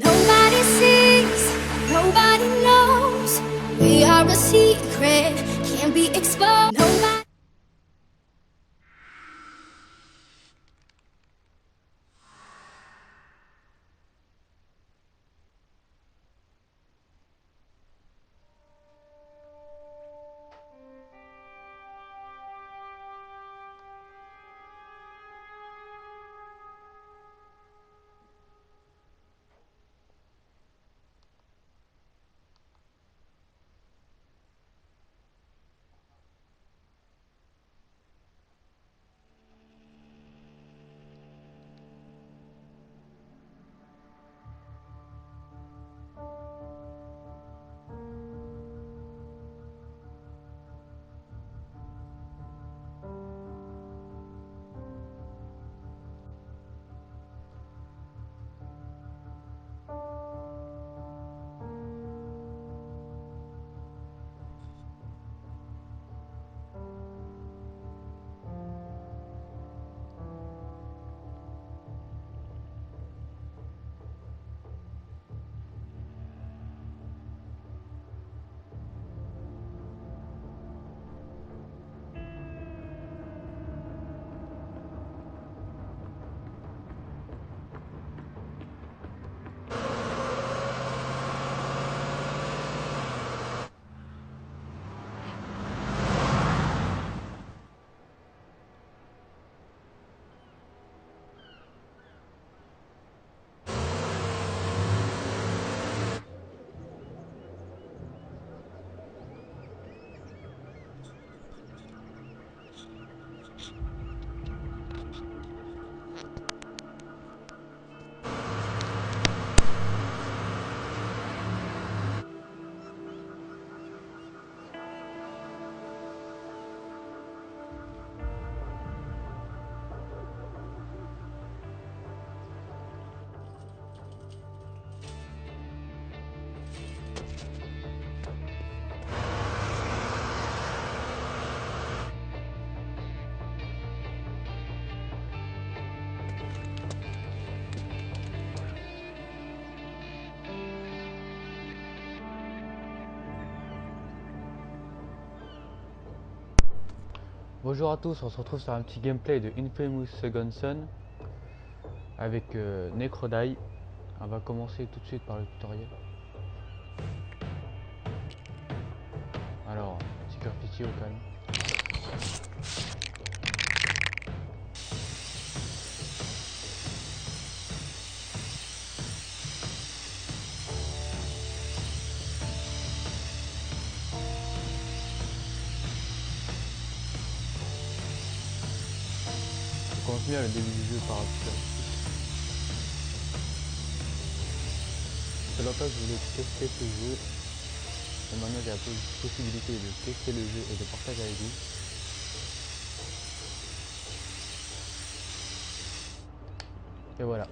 Nobody sees, nobody knows. We are a secret, can't be exposed. Nobody. Bonjour à tous, on se retrouve sur un petit gameplay de Infamous Second Son avec Necrodai. On va commencer tout de suite par le tutoriel. Alors, superficie au calme. On continue à le début du jeu par la superficie. Ça fait longtemps que je voulais tester ce jeu. Et maintenant j'ai la possibilité de tester le jeu et de partager avec vous. Et voilà.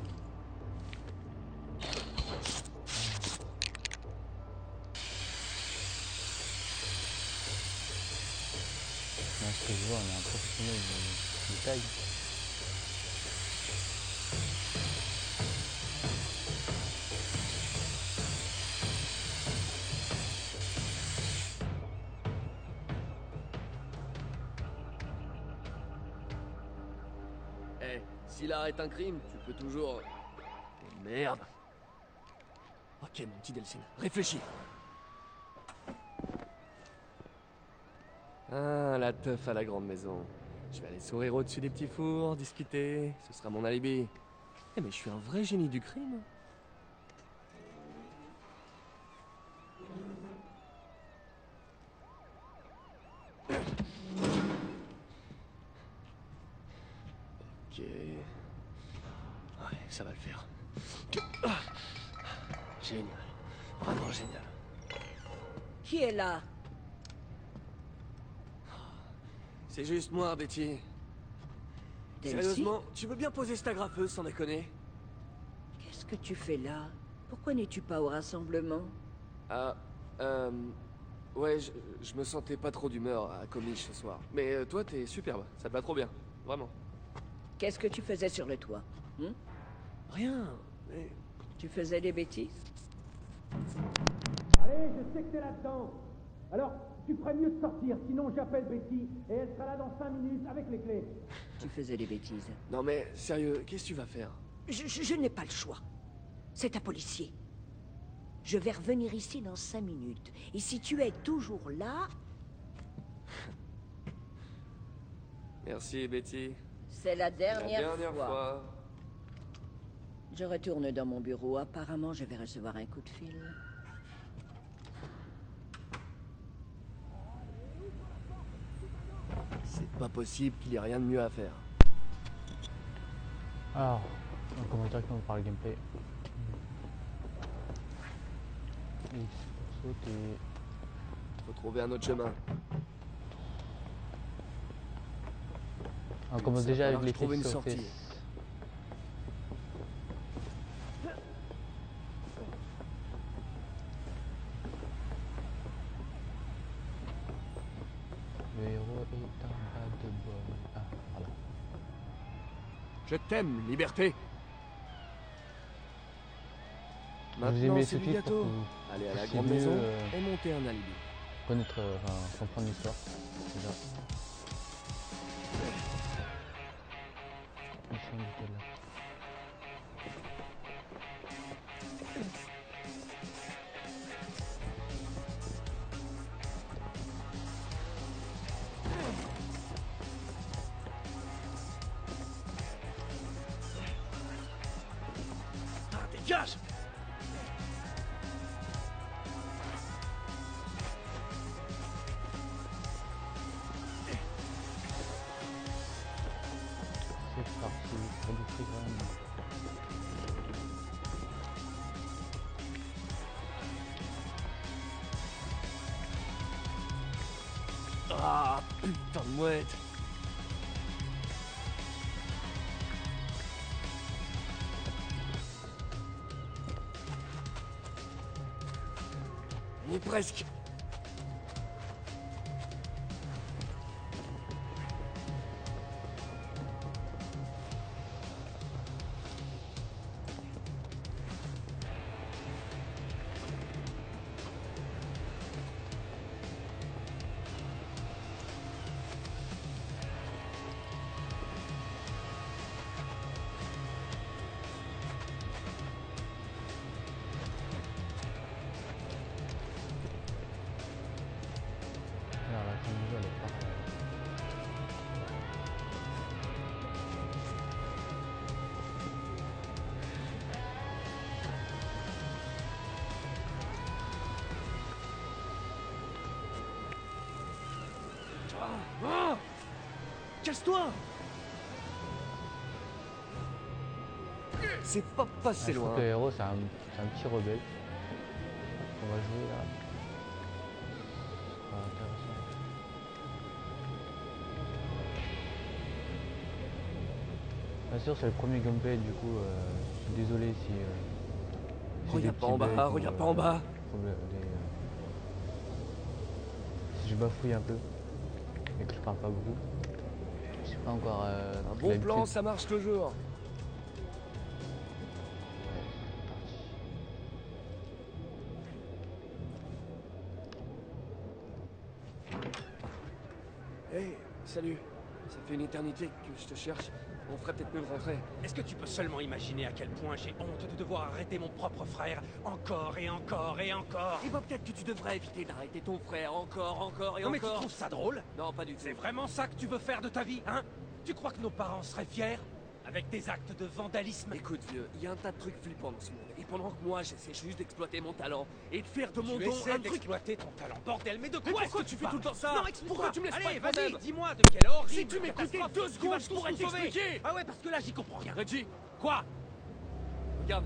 Dans ce que je vois, on est un professionnel de taille. Si l'art est un crime, tu peux toujours... Oh, merde. Ok, mon petit Delphine, réfléchis. Ah, la teuf à la grande maison. Je vais aller sourire au-dessus des petits fours, discuter, ce sera mon alibi. Eh mais je suis un vrai génie du crime. Ok... Ouais, ça va le faire. Génial. Vraiment génial. Qui est là? C'est juste moi, Betty. Delcy? Sérieusement, tu veux bien poser cette agrafeuse sans déconner? Qu'est-ce que tu fais là? Pourquoi n'es-tu pas au rassemblement? Ah, ouais, je me sentais pas trop d'humeur à Comiche ce soir. Mais toi, t'es superbe, ça te va trop bien, vraiment. Qu'est-ce que tu faisais sur le toit? Rien, mais Tu faisais des bêtises? Allez, je sais que t'es là-dedans. Alors, tu ferais mieux de sortir, sinon j'appelle Betty et elle sera là dans 5 minutes avec les clés. Tu faisais des bêtises. Non mais, sérieux, qu'est-ce que tu vas faire? Je n'ai pas le choix. C'est un policier. Je vais revenir ici dans 5 minutes. Et si tu es toujours là, Merci, Betty. c'est la La dernière, dernière fois. Je retourne dans mon bureau. Apparemment, je vais recevoir un coup de fil. C'est pas possible qu'il y ait rien de mieux à faire. Alors, on commence directement par le gameplay. X pour sauter. Faut trouver un autre chemin. On commence Ça déjà va avec falloir les trouver clés une surface. sortie. Le héros est un bad boy. Ah, voilà. Je t'aime, liberté. Vous Maintenant, aimez c'est ce du titre pour gâteau. que vous Aller à la puissiez grande maison mieux, et monter un alibi. connaître, enfin, comprendre l'histoire. Déjà. Mission du tel. Dégage! C'est parti pour du programme. Ah, putain de mouette. On y est presque. Alors la fin du jeu elle est parfaite. Ah, casse-toi! C'est pas passé Je trouve loin. que le héros c'est un petit rebelle. On va jouer là. C'est pas intéressant. Bien sûr c'est le premier gameplay du coup je suis désolé si j'ai des Regarde pas petits en bas, bugs ou, regarde pas en bas. Si je bafouille un peu et que je parle pas beaucoup. Je sais pas encore Un pris bon l'habitude. plan, ça marche toujours. Hey, salut. Ça fait une éternité que je te cherche. On ferait peut-être mieux de rentrer. Est-ce que tu peux seulement imaginer à quel point j'ai honte de devoir arrêter mon propre frère encore et encore et encore? Et bah peut-être que tu devrais éviter d'arrêter ton frère encore et Non mais tu encore. trouves ça drôle? Non, pas du tout. C'est vraiment ça que tu veux faire de ta vie, hein? Tu crois que nos parents seraient fiers? Avec tes actes de vandalisme? Écoute vieux, il y a un tas de trucs flippants dans ce monde. Et pendant que moi j'essaie juste d'exploiter mon talent et de faire de mon Tu don essaies un truc. d'exploiter ton talent, bordel, mais de Mais quoi pourquoi est-ce que tu fais tout le temps ça? Non, explique-moi. Pourquoi tu me laisses pas Allez, être vas-y, moi-même? dis-moi de quelle horrible Si tu m'écoutais catastrophe 2 tu vas secondes, je pourrais tout sauver. t'expliquer. Ah ouais, parce que là, j'y comprends rien. Reggie, Quoi? regarde.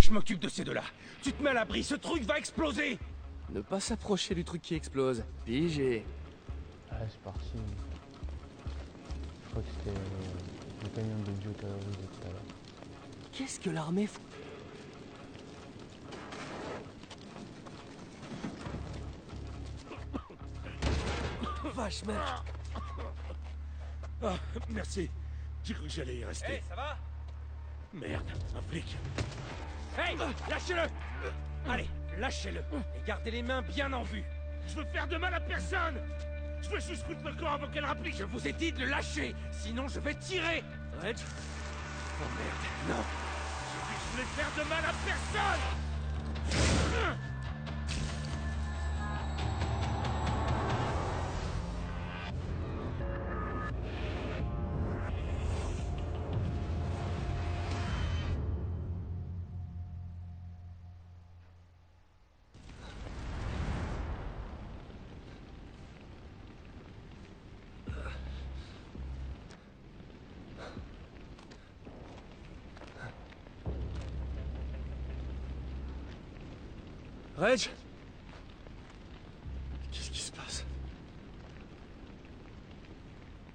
Je m'occupe de ces deux-là. Tu te mets à l'abri, ce truc va exploser. Ne pas s'approcher du truc qui explose. Pigé. Ah c'est parti. Je crois que c'était Le camion de bioterroristes de tout à l'heure. Qu'est-ce que l'armée fout? Vache, mec! Ah, merci. J'ai cru que j'allais y rester. Hey, ça va? Merde, un flic. Hey, lâchez-le! Allez, lâchez-le. Et gardez les mains bien en vue. Je veux faire de mal à personne. Je veux juste foutre le corps avant qu'elle rapplique. Je vous ai dit de le lâcher, sinon je vais tirer! Reg? Oh merde, non. J'ai dit que je voulais faire de mal à personne. Reg? Qu'est-ce qui se passe?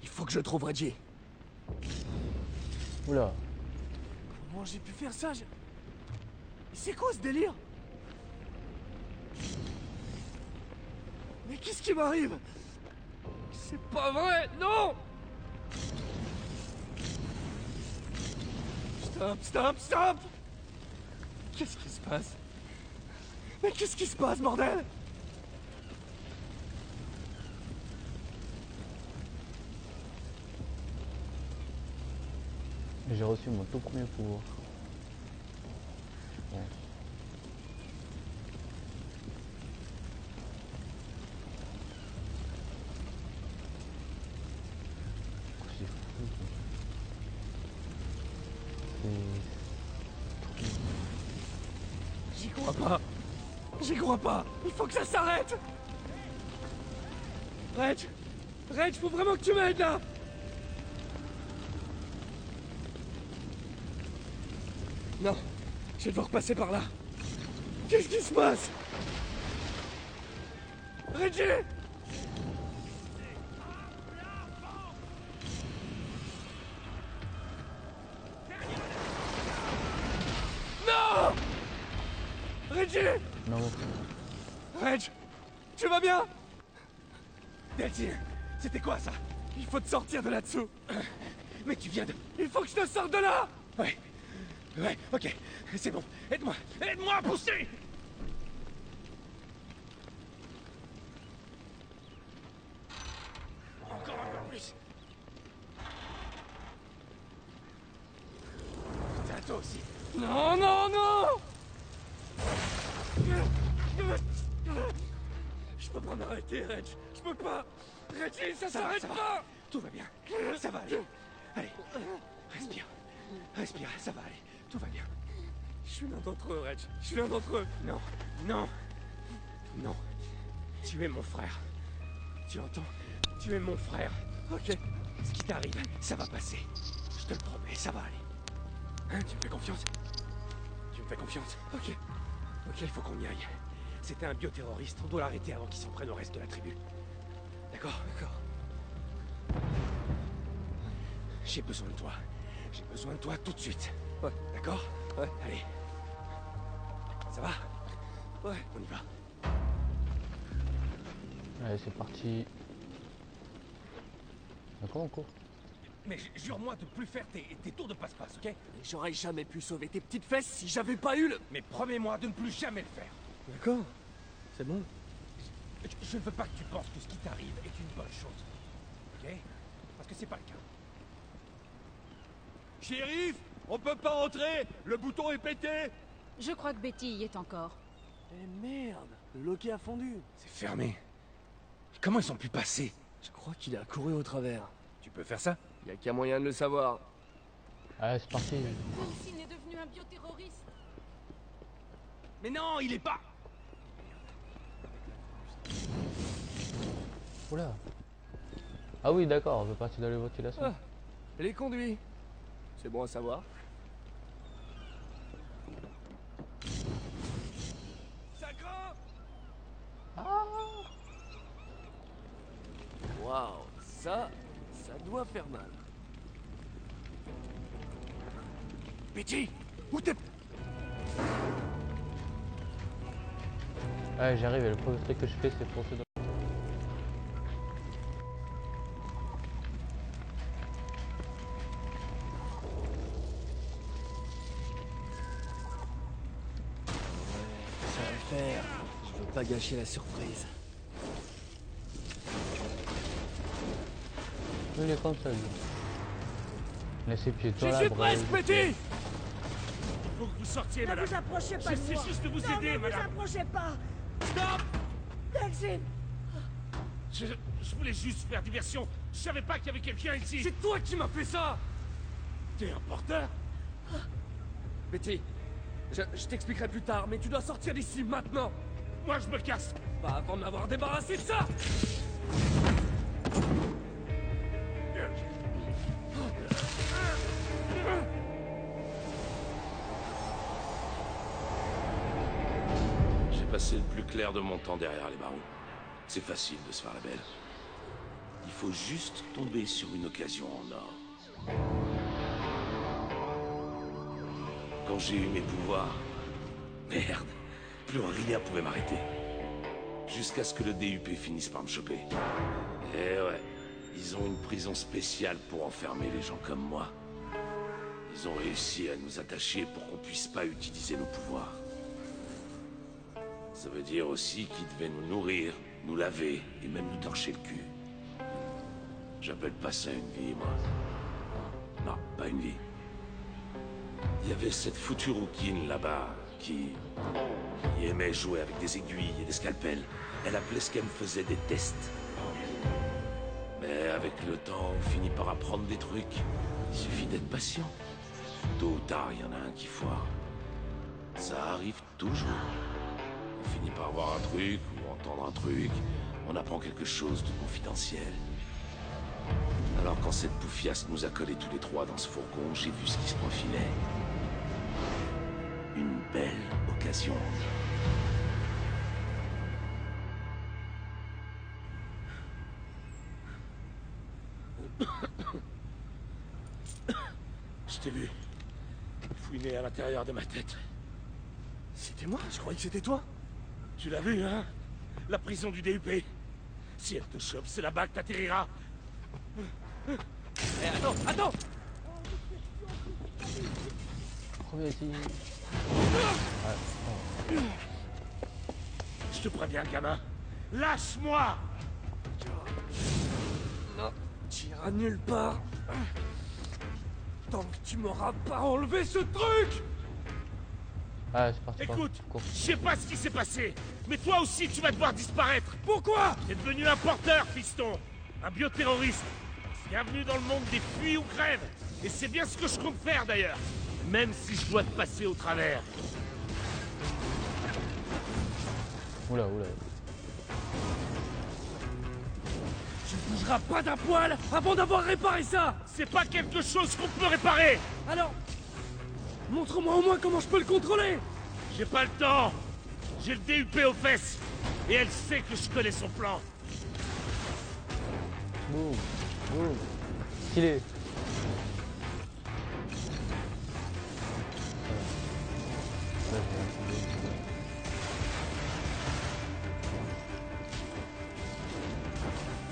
Il faut que je trouve Reggie. Oula. Comment j'ai pu faire ça? C'est quoi ce délire? Mais qu'est-ce qui m'arrive? C'est pas vrai, non! Stop, stop, stop! Qu'est-ce qui se passe? Mais qu'est-ce qui se passe, bordel? J'ai reçu mon tout premier pouvoir. Bon. C'est fou. J'y crois pas. J'y crois pas. Il faut que ça s'arrête. Reg, faut vraiment que tu m'aides là. Non, je vais devoir passer par là. Qu'est-ce qui se passe? Reggie! Non! Reggie! Non. Reg, tu vas bien? Deltine, c'était quoi ça? Il faut te sortir de là-dessous. Mais tu viens de... Il faut que je te sorte de là! Ouais, ok, c'est bon. Aide-moi à pousser! Encore un peu plus. Putain, toi aussi. Non, non, non! Je peux pas m'arrêter, Reg. Je peux pas. Reggie, ça s'arrête pas! Tout va bien. Ça va aller. Allez, respire, ça va aller. Tout va bien. Je suis l'un d'entre eux, Reg. Je suis l'un d'entre eux. Non. Tu es mon frère. Tu entends? Tu es mon frère. Ok. Ce qui t'arrive, ça va passer. Je te le promets, ça va aller. Hein, tu me fais confiance? Tu me fais confiance? Ok, il faut qu'on y aille. C'était un bioterroriste. On doit l'arrêter avant qu'il s'en prenne au reste de la tribu. D'accord? J'ai besoin de toi. J'ai besoin de toi tout de suite. Ouais. D'accord? Ouais. Allez. Ça va? Ouais, on y va. Allez, c'est parti. D'accord, on court. Mais jure-moi de plus faire tes tours de passe-passe, ok? J'aurais jamais pu sauver tes petites fesses si j'avais pas eu le... Mais promets-moi de ne plus jamais le faire. D'accord. C'est bon. Je ne veux pas que tu penses que ce qui t'arrive est une bonne chose. Ok? Parce que c'est pas le cas. Shérif, on peut pas entrer. Le bouton est pété. Je crois que Betty y est encore. Eh merde, le loquet a fondu. C'est fermé. Comment ils ont pu passer? Je crois qu'il a couru au travers. Tu peux faire ça? Y a qu'un moyen de le savoir. Allez, c'est parti. Delphine est devenu un bioterroriste. Mais non, il est pas... Oula. Ah oui, d'accord, on veut partir dans les ventilations. Ah, elle est conduite. C'est bon à savoir. Ça grimpe. Waouh, ça doit faire mal. Betty, où t'es... Ouais, j'arrive et le premier truc que je fais c'est foncer dans... Ça va le faire. Je veux pas gâcher la surprise. Il est comme ça lui. Laissez piéton J'y là, suis bref. presque, Betty. Il faut que vous sortiez, Ne madame. vous approchez pas de J'essaie moi. juste de vous Non, aider, ne madame. vous approchez pas. Stop. Delphine. Je voulais juste faire diversion. Je savais pas qu'il y avait quelqu'un ici. C'est toi qui m'as fait ça. T'es un porteur? Betty, je t'expliquerai plus tard, mais tu dois sortir d'ici maintenant. Moi, je me casse. Pas avant de m'avoir débarrassé de ça. J'ai passé le plus clair de mon temps derrière les barreaux. C'est facile de se faire la belle. Il faut juste tomber sur une occasion en or. Quand j'ai eu mes pouvoirs, merde, plus rien pouvait m'arrêter. Jusqu'à ce que le DUP finisse par me choper. Et ouais, ils ont une prison spéciale pour enfermer les gens comme moi. Ils ont réussi à nous attacher pour qu'on puisse pas utiliser nos pouvoirs. Ça veut dire aussi qu'ils devaient nous nourrir, nous laver et même nous torcher le cul. J'appelle pas ça une vie, moi. Non, pas une vie. Il y avait cette foutue rouquine là-bas qui aimait jouer avec des aiguilles et des scalpels. Elle appelait ce qu'elle me faisait des tests. Mais avec le temps, on finit par apprendre des trucs. Il suffit d'être patient. Tôt ou tard, il y en a un qui foire. Ça arrive toujours. On finit par voir un truc ou entendre un truc. On apprend quelque chose de confidentiel. Alors quand cette poufiasse nous a collés tous les trois dans ce fourgon, j'ai vu ce qui se profilait. Une belle occasion. Je t'ai vu. Fouiner à l'intérieur de ma tête. C'était moi? Je croyais que c'était toi. Tu l'as vu, hein? La prison du DUP. Si elle te chope, c'est là-bas que t'atterriras. Eh, attends! Premier ici. Je te préviens, gamin. Lâche-moi! Non, tu iras nulle part. Tant que tu m'auras pas enlevé ce truc! Ah, c'est parti. Écoute, Cours. je sais pas ce qui s'est passé, mais toi aussi tu vas devoir disparaître. Pourquoi? T'es devenu un porteur, fiston. Un bioterroriste. Bienvenue dans le monde des fuis ou crèves. Et c'est bien ce que je compte faire d'ailleurs. Même si je dois te passer au travers. Oula. Tu ne bougeras pas d'un poil avant d'avoir réparé ça. C'est pas quelque chose qu'on peut réparer. Alors, montre-moi au moins comment je peux le contrôler. J'ai pas le temps. J'ai le DUP aux fesses. Et elle sait que je connais son plan. Boum. Stylé.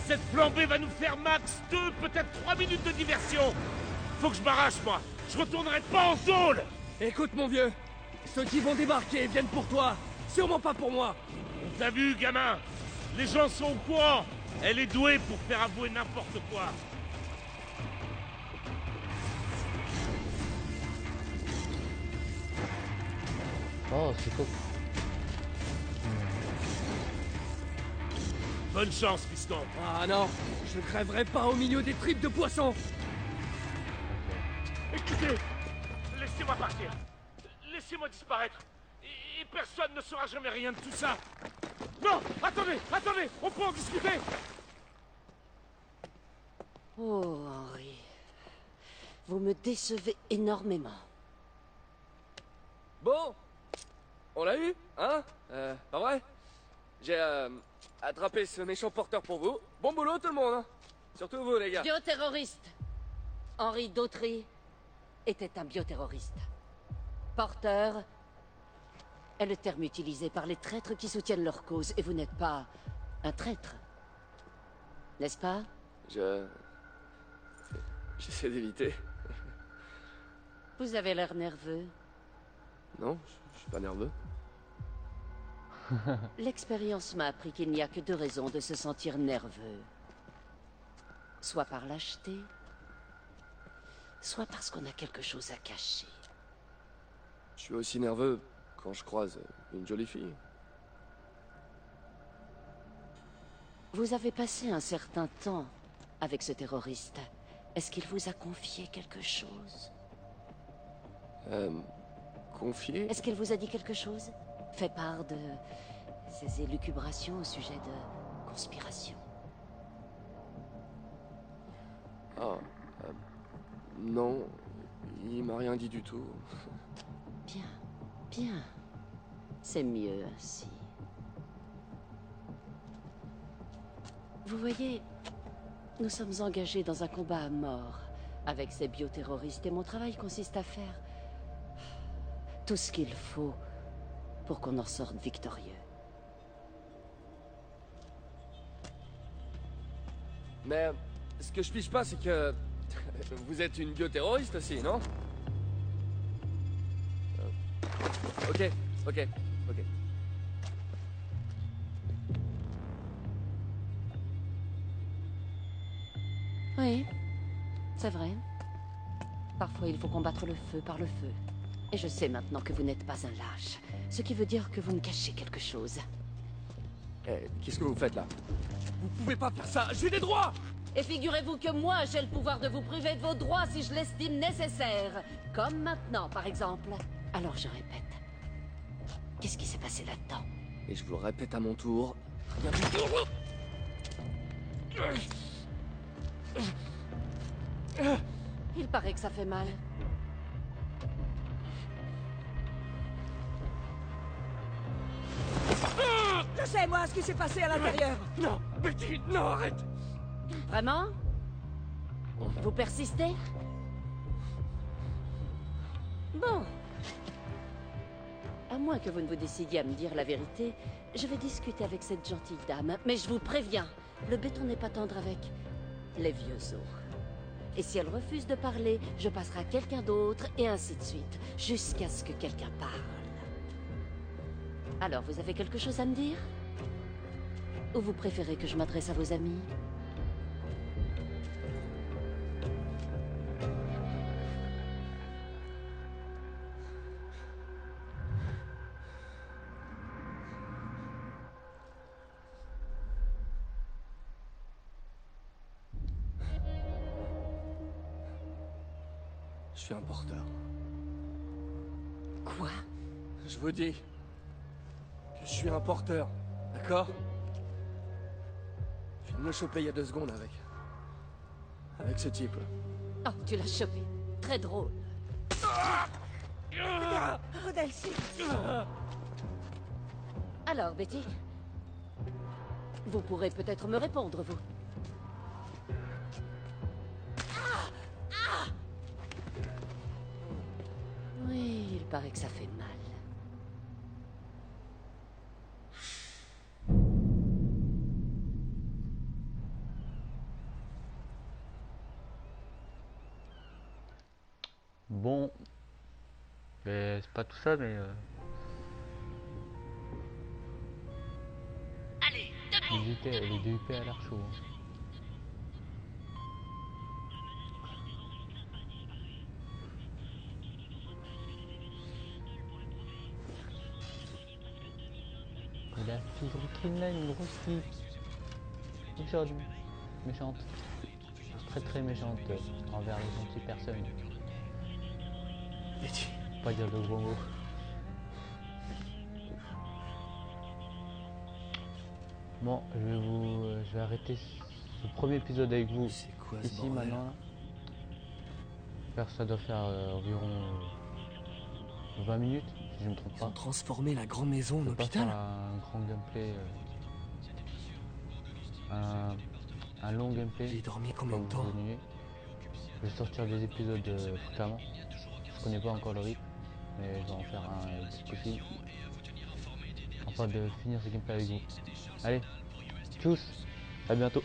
Cette flambée va nous faire max 2, peut-être 3 minutes de diversion. Faut que je m'arrache, moi. Je retournerai pas en tôle. Écoute, mon vieux. Ceux qui vont débarquer viennent pour toi. Sûrement pas pour moi. On t'a vu, gamin. Les gens sont au courant. Elle est douée pour faire avouer n'importe quoi. Oh, c'est top. Bonne chance, piston. Ah non, je ne crèverai pas au milieu des tripes de poissons. Écoutez, laissez-moi partir. Laissez-moi disparaître. Et personne ne saura jamais rien de tout ça. Non, attendez, on peut en discuter. Oh, Henry. Vous me décevez énormément. Bon, on l'a eu, hein? Pas vrai? J'ai attrapé ce méchant porteur pour vous. Bon boulot tout le monde, hein? Surtout vous les gars. Bioterroriste. Henry Dautry était un bioterroriste. Porteur est le terme utilisé par les traîtres qui soutiennent leur cause, et vous n'êtes pas un traître. N'est-ce pas? J'essaie d'éviter. Vous avez l'air nerveux. Non, je suis pas nerveux. L'expérience m'a appris qu'il n'y a que deux raisons de se sentir nerveux. Soit par lâcheté, soit parce qu'on a quelque chose à cacher. Je suis aussi nerveux quand je croise une jolie fille. Vous avez passé un certain temps avec ce terroriste. Est-ce qu'il vous a confié quelque chose? Confié? Est-ce qu'il vous a dit quelque chose? Fait part de ses élucubrations au sujet de conspiration? Ah, non, il m'a rien dit du tout. Bien, bien. C'est mieux ainsi. Vous voyez, nous sommes engagés dans un combat à mort avec ces bioterroristes et mon travail consiste à faire tout ce qu'il faut pour qu'on en sorte victorieux. Mais ce que je pige pas, c'est que vous êtes une bioterroriste aussi, non? Ok. Oui, c'est vrai. Parfois, il faut combattre le feu par le feu. Et je sais maintenant que vous n'êtes pas un lâche. Ce qui veut dire que vous me cachez quelque chose. Eh, qu'est-ce que vous faites là? Vous pouvez pas faire ça, j'ai des droits! Et figurez-vous que moi, j'ai le pouvoir de vous priver de vos droits si je l'estime nécessaire. Comme maintenant, par exemple. Alors je répète. Qu'est-ce qui s'est passé là-dedans? Et je vous le répète à mon tour. Rien du tout. Il paraît que ça fait mal. Je sais, moi, ce qui s'est passé à l'intérieur. Non, Betty, non, arrête. Vraiment? Vous persistez? Bon. À moins que vous ne vous décidiez à me dire la vérité, je vais discuter avec cette gentille dame. Mais je vous préviens, le béton n'est pas tendre avec les vieux os. Et si elle refuse de parler, je passerai à quelqu'un d'autre, et ainsi de suite, jusqu'à ce que quelqu'un parle. Alors, vous avez quelque chose à me dire? Ou vous préférez que je m'adresse à vos amis? Je suis un porteur. Quoi? Je vous dis que je suis un porteur, d'accord? Je viens de me choper il y a 2 secondes avec ce type. Oh, tu l'as chopé. Très drôle. Rodelsi. Alors, Betty? Vous pourrez peut-être me répondre, vous. Oui, il paraît que ça fait mal. Bon, mais c'est pas tout ça, mais les DUP a l'air chaud. Hein. Et la fille Brooklyn là, une grosse fille. Méchante. Très très méchante envers les gentilles personnes. Betty. Faut pas dire de gros mots. Bon, je vais arrêter ce premier épisode avec vous ici maintenant. Là. J'espère que ça doit faire environ 20 minutes, si je me trompe pas. Ils ont transformé la grande maison en hôpital. Un grand gameplay, un long gameplay. J'ai dormi combien de temps? Je vais sortir des épisodes fréquemment. Je connais pas encore le rythme. mais je vais en faire un petit aussi. Enfin de finir ce gameplay avec vous. Allez, tchuss, à bientôt.